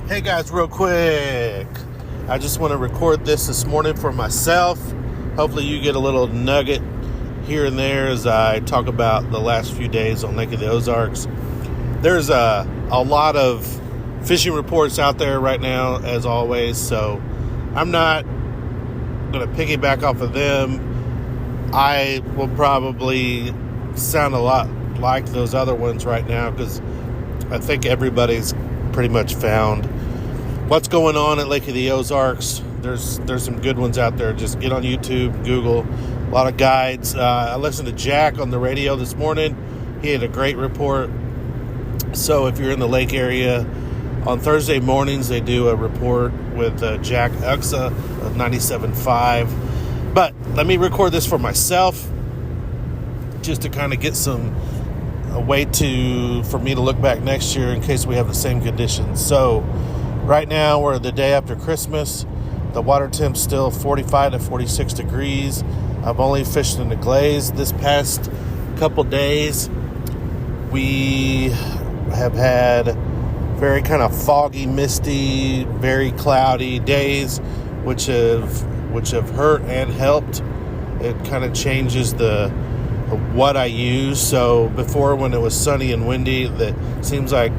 Hey guys, real quick, I just want to record this morning for myself. Hopefully you get a little nugget here and there as I talk about the last few days on Lake of the Ozarks. There's a lot of fishing reports out there right now, as always, so I'm not going to piggyback off of them. I will probably sound a lot like those other ones right now because I think everybody's pretty much found what's going on at Lake of the Ozarks. There's some good ones out there. Just get on YouTube, Google, a lot of guides. I listened to Jack on the radio this morning. He had a great report. So if you're in the lake area, on Thursday mornings they do a report with Jack Uxa of 97.5. But let me record this for myself just to kind of get a way for me to look back next year in case we have the same conditions. So right now we're the day after Christmas. The water temp's still 45 to 46 degrees. I've only fished in the glaze this past couple days. We have had very kind of foggy, misty, very cloudy days, which have hurt and helped. It kind of changes what I use. So before, when it was sunny and windy, that seems like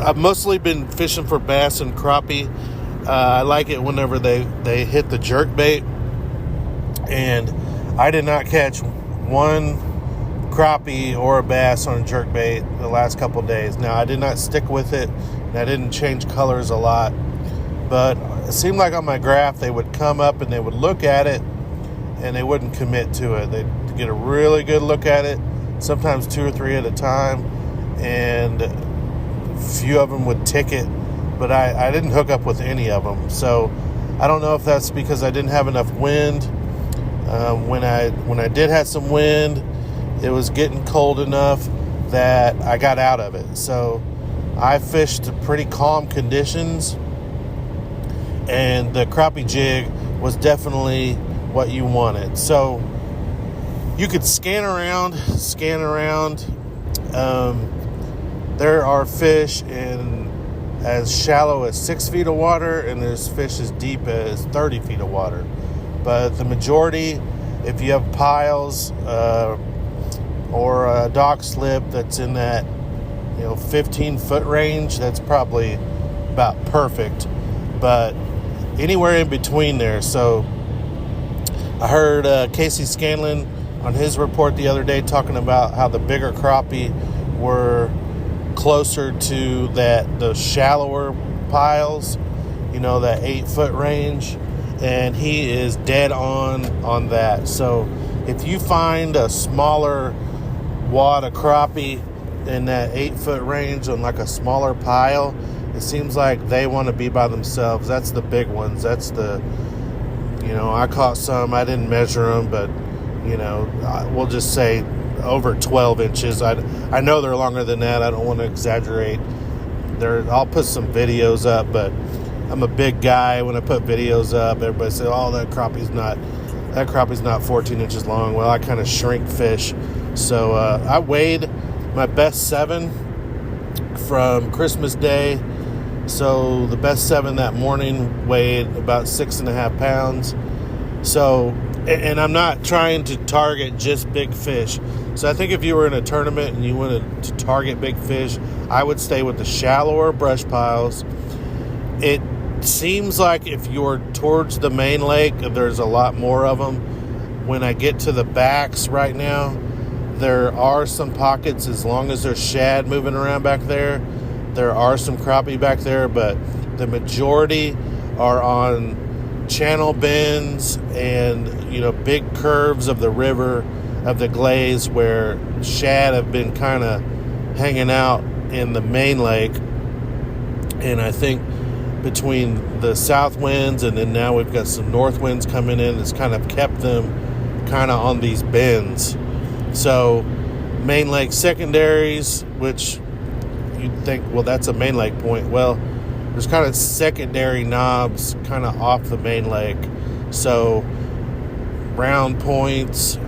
I've mostly been fishing for bass and crappie. I like it whenever they hit the jerk bait, and I did not catch one crappie or a bass on a jerk bait the last couple days. Now, I did not stick with it, and I didn't change colors a lot, but it seemed like on my graph they would come up and they would look at it and they wouldn't commit to it. They'd get a really good look at it, sometimes 2 or 3 at a time, and a few of them would tick it, but I didn't hook up with any of them. So I don't know if that's because I didn't have enough wind. When I did have some wind, it was getting cold enough that I got out of it. So I fished pretty calm conditions, and the crappie jig was definitely what you wanted. So you could scan around. There are fish in as shallow as 6 feet of water, and there's fish as deep as 30 feet of water. But the majority, if you have piles or a dock slip that's in that 15-foot range, that's probably about perfect. But anywhere in between there. So I heard Casey Scanlon on his report the other day talking about how the bigger crappie were closer to the shallower piles, that 8-foot range, and he is dead on that. So if you find a smaller wad of crappie in that 8-foot range on like a smaller pile, it seems like they want to be by themselves. That's the big ones. That's I caught some. I didn't measure them, but we'll just say over 12 inches. I know they're longer than that. I don't want to exaggerate. I'll put some videos up, but I'm a big guy. When I put videos up, everybody says, "Oh, that crappie's not 14 inches long." Well, I kind of shrink fish. So I weighed my best 7 from Christmas Day. So the best 7 that morning weighed about 6.5 pounds. So, and I'm not trying to target just big fish. So I think if you were in a tournament and you wanted to target big fish, I would stay with the shallower brush piles. It seems like if you're towards the main lake, there's a lot more of them. When I get to the backs right now, there are some pockets. As long as there's shad moving around back there, there are some crappie back there, but the majority are on channel bends and big curves of the river, of the glaze, where shad have been kind of hanging out in the main lake. And I think between the south winds and then now we've got some north winds coming in, it's kind of kept them kind of on these bends. So main lake secondaries, which you'd think, well, that's a main lake point. Well, there's kind of secondary knobs kind of off the main lake. So round points,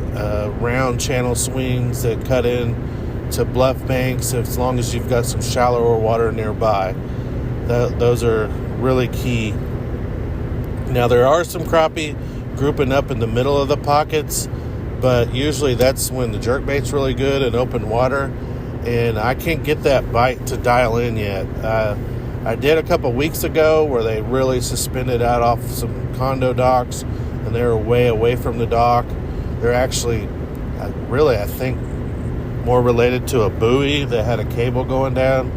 round channel swings that cut in to bluff banks, as long as you've got some shallower water nearby. Those are really key. Now, there are some crappie grouping up in the middle of the pockets, but usually that's when the jerkbait's really good in open water, and I can't get that bite to dial in yet. I did a couple weeks ago where they really suspended out off some condo docks, and they were way away from the dock. They're actually really, I think, more related to a buoy that had a cable going down,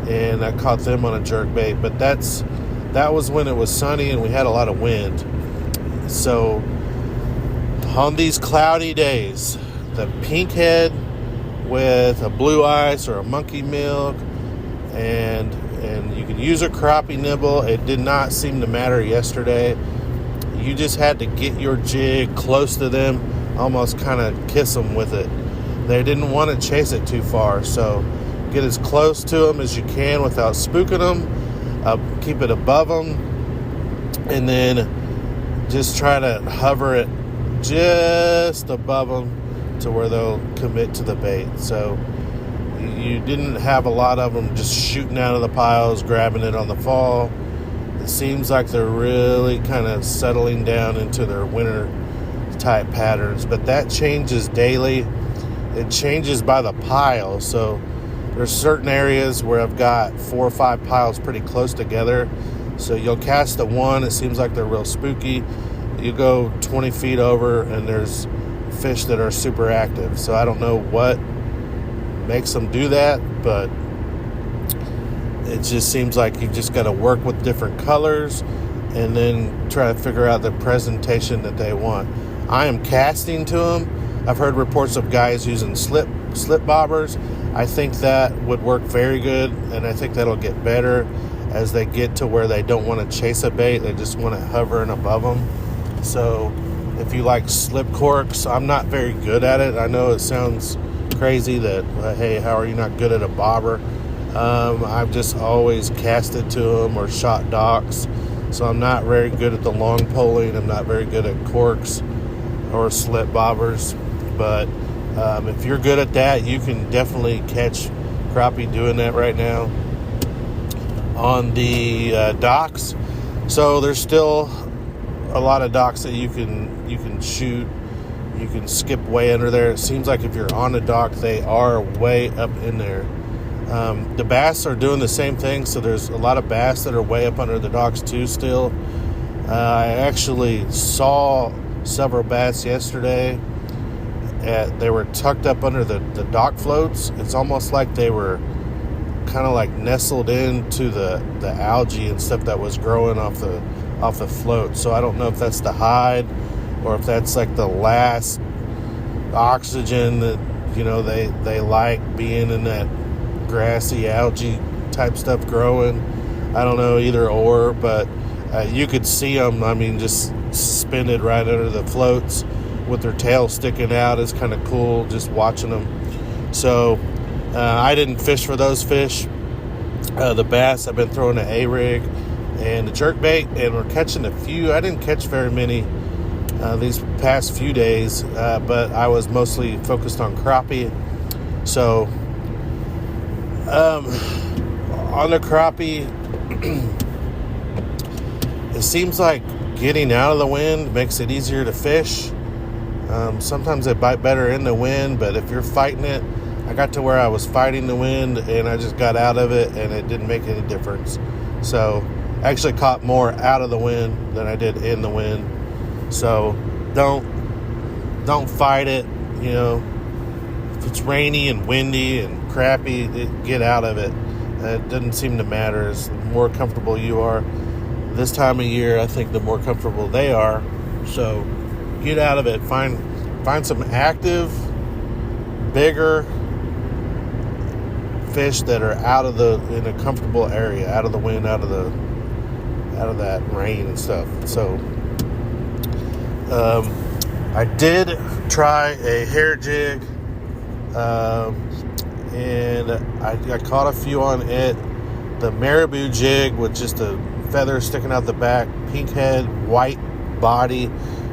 and I caught them on a jerkbait. But that was when it was sunny and we had a lot of wind. So on these cloudy days, the pinkhead with a blue ice or a monkey milk, and you can use a crappie nibble. It did not seem to matter yesterday. You just had to get your jig close to them, almost kind of kiss them with it. They didn't want to chase it too far, so get as close to them as you can without spooking them. Keep it above them, and then just try to hover it just above them to where they'll commit to the bait. So you didn't have a lot of them just shooting out of the piles, grabbing it on the fall. It seems like they're really kind of settling down into their winter type patterns, but that changes daily. It changes by the pile. So there's certain areas where I've got 4 or 5 piles pretty close together. So you'll cast the one, it seems like they're real spooky. You go 20 feet over and there's fish that are super active. So I don't know what makes them do that, but it just seems like you've just got to work with different colors and then try to figure out the presentation that they want. I am casting to them. I've heard reports of guys using slip bobbers. I think that would work very good, and I think that'll get better as they get to where they don't want to chase a bait. They just want to hover and above them. So if you like slip corks, I'm not very good at it. I know it sounds crazy that, hey, how are you not good at a bobber? I've just always casted to them or shot docks. So I'm not very good at the long poling. I'm not very good at corks or slip bobbers. But if you're good at that, you can definitely catch crappie doing that right now on the docks. So there's still a lot of docks that you can shoot. You can skip way under there. It seems like if you're on the dock, they are way up in there. The bass are doing the same thing, so there's a lot of bass that are way up under the docks too still. I actually saw several bass yesterday. They were tucked up under the dock floats. It's almost like they were kind of like nestled into the algae and stuff that was growing off the float. So I don't know if that's the hide or if that's like the last oxygen that, you know, they like being in that grassy algae type stuff growing. I don't know, either or, but you could see them, I mean, just suspended right under the floats with their tail sticking out. Is kind of cool just watching them. So I didn't fish for those fish. The bass, I've been throwing an A-rig and a jerkbait, and we're catching a few. I didn't catch very many these past few days, but I was mostly focused on crappie. So on the crappie, it seems like getting out of the wind makes it easier to fish. Sometimes they bite better in the wind, but if you're fighting it, I got to where I was fighting the wind and I just got out of it and it didn't make any difference. So I actually caught more out of the wind than I did in the wind. So don't fight it. You know, if it's rainy and windy and crappy, get out of it. It doesn't seem to matter. As the more comfortable you are this time of year, I think the more comfortable they are. So get out of it. Find some active, bigger fish that are in a comfortable area, out of the wind, out of that rain and stuff. So I did try a hair jig, and I caught a few on it. The marabou jig with just a feather sticking out the back, pink head, white body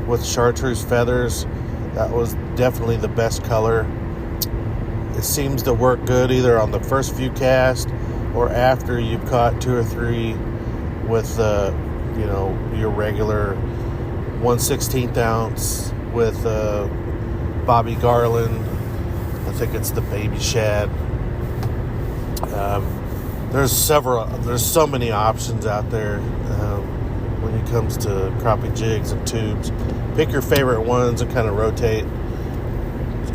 with chartreuse feathers. That was definitely the best color. It seems to work good either on the first few casts or after you've caught 2 or 3 with your regular 1/16 ounce with Bobby Garland. I think it's the baby shad. There's so many options out there when it comes to crappie jigs and tubes. Pick your favorite ones and kind of rotate.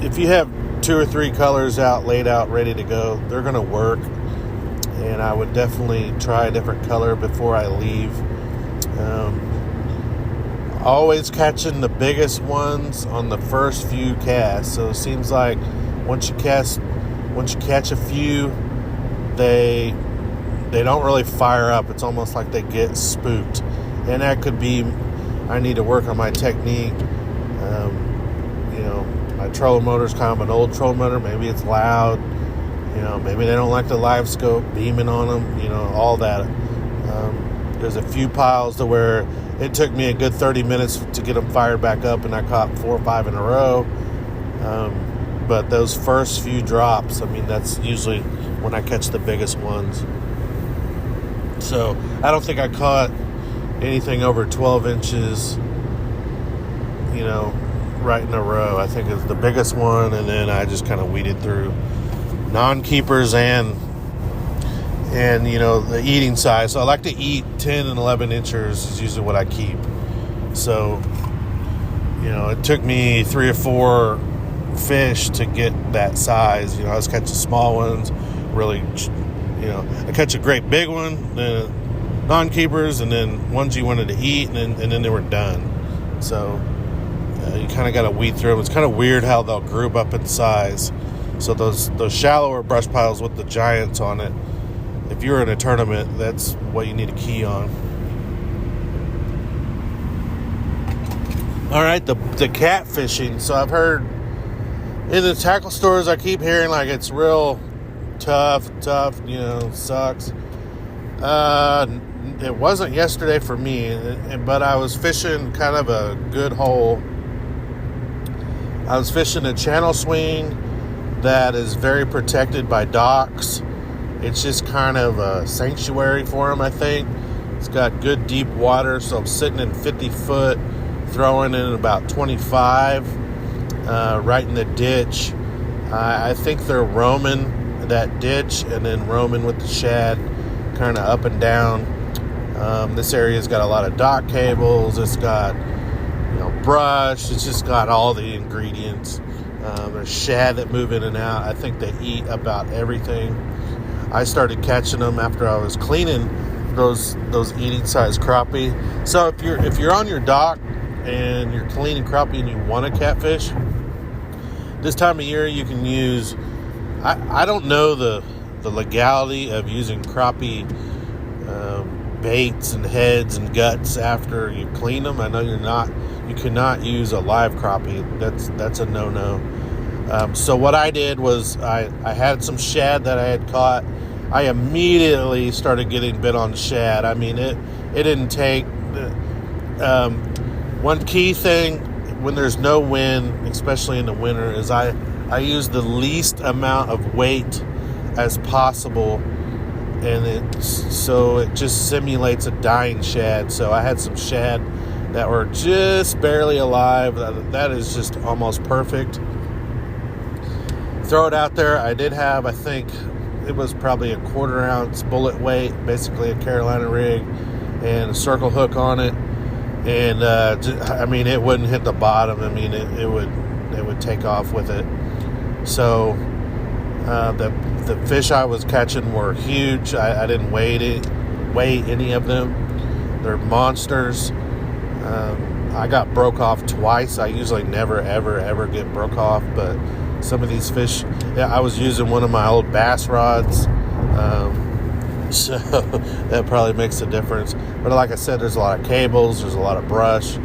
If you have 2 or 3 colors laid out, ready to go, they're going to work. And I would definitely try a different color before I leave. Always catching the biggest ones on the first few casts. So it seems like once you catch a few, they don't really fire up. It's almost like they get spooked. And that could be, I need to work on my technique. My trolling motor is kind of an old trolling motor. Maybe it's loud. Maybe they don't like the live scope beaming on them. All that. There's a few piles to where it took me a good 30 minutes to get them fired back up, and I caught 4 or 5 in a row. But those first few drops, that's usually when I catch the biggest ones. So I don't think I caught anything over 12 inches, right in a row. I think it's the biggest one, and then I just kind of weeded through non-keepers and the eating size. So I like to eat 10 and 11 inches is usually what I keep. So, it took me 3 or 4 fish to get that size. I was catching small ones, really, I catch a great big one, then non-keepers, and then ones you wanted to eat, and then they were done. So you kind of got to weed through them. It's kind of weird how they'll group up in size. So those shallower brush piles with the giants on it, if you're in a tournament, that's what you need to key on. All right, the catfishing. So I've heard in the tackle stores, I keep hearing like it's real tough, sucks. It wasn't yesterday for me, but I was fishing kind of a good hole. I was fishing a channel swing that is very protected by docks. It's just kind of a sanctuary for them, I think. It's got good deep water, so I'm sitting in 50 foot, throwing in about 25, right in the ditch. I think they're roaming that ditch and then roaming with the shad, kind of up and down. This area's got a lot of dock cables. It's got, brush. It's just got all the ingredients. There's shad that move in and out. I think they eat about everything. I started catching them after I was cleaning those eating size crappie. So if you're on your dock and you're cleaning crappie and you want to catfish, this time of year you can use. I don't know the legality of using crappie baits and heads and guts after you clean them. I know you cannot use a live crappie. That's a no-no. So what I did was I had some shad that I had caught. I immediately started getting bit on shad. It didn't take. One key thing when there's no wind, especially in the winter, is I use the least amount of weight as possible, and it just simulates a dying shad. So I had some shad that were just barely alive. That is just almost perfect. Throw it out there. I did have, I think it was probably a 1/4 ounce bullet weight, basically a Carolina rig, and a circle hook on it. And it wouldn't hit the bottom. It would take off with it. So the fish I was catching were huge. I didn't weigh any of them. They're monsters. I got broke off twice. I usually never ever get broke off, but some of these fish, I was using one of my old bass rods, so that probably makes a difference. But like I said, there's a lot of cables, there's a lot of brush.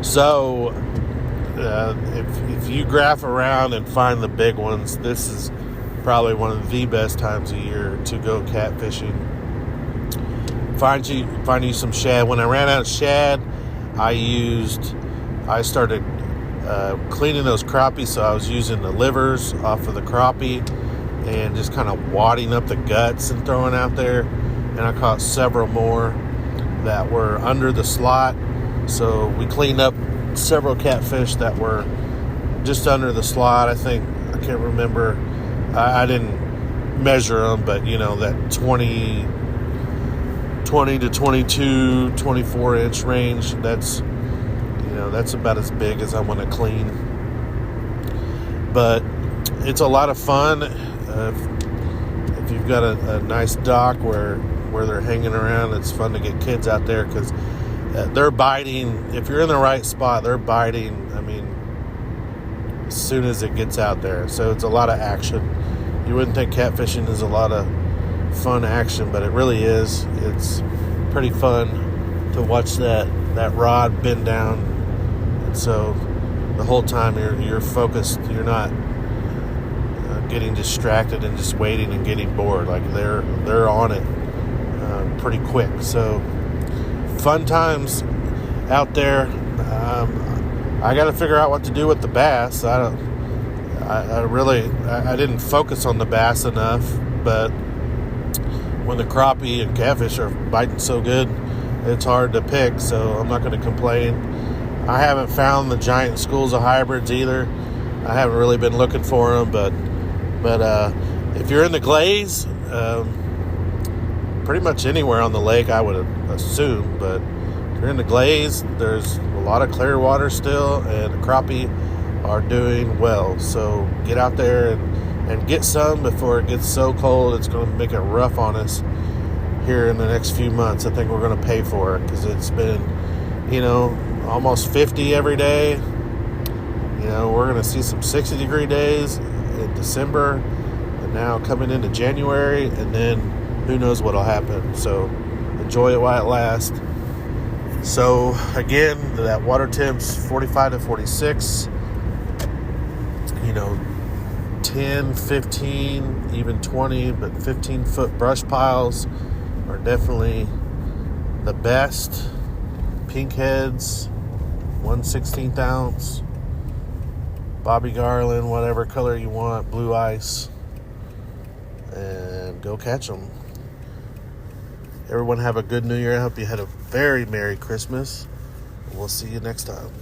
So if you graph around and find the big ones, this is probably one of the best times of year to go catfishing. Find you some shad. When I ran out of shad, I started cleaning those crappies, so I was using the livers off of the crappie and just kind of wadding up the guts and throwing out there. And I caught several more that were under the slot. So we cleaned up several catfish that were just under the slot. I can't remember. I didn't measure them, but that 20 to 22, 24 inch range, that's about as big as I want to clean. But it's a lot of fun. If you've got a nice dock where they're hanging around, it's fun to get kids out there, because they're biting. If you're in the right spot, they're biting, as soon as it gets out there. So it's a lot of action. You wouldn't think catfishing is a lot of fun action, but it really is. It's pretty fun to watch that rod bend down. And so the whole time you're focused. You're not getting distracted and just waiting and getting bored. Like they're on it pretty quick. So fun times out there. I got to figure out what to do with the bass. I didn't focus on the bass enough, but when the crappie and catfish are biting so good, it's hard to pick, so I'm not going to complain. I haven't found the giant schools of hybrids either. I haven't really been looking for them, but if you're in the glaze, pretty much anywhere on the lake, I would assume, but if you're in the glaze, there's a lot of clear water still, and the crappie are doing well. So get out there and get some before it gets so cold it's going to make it rough on us here in the next few months. I think we're going to pay for it, because it's been, almost 50 every day. We're going to see some 60-degree days in December, and now coming into January, and then who knows what'll happen. So enjoy it while it lasts. So again, that water temp's 45 to 46. 10, 15, even 20, but 15-foot brush piles are definitely the best. Pink heads, 1/16 ounce, Bobby Garland, whatever color you want, blue ice, and go catch them. Everyone have a good New Year. I hope you had a very Merry Christmas. We'll see you next time.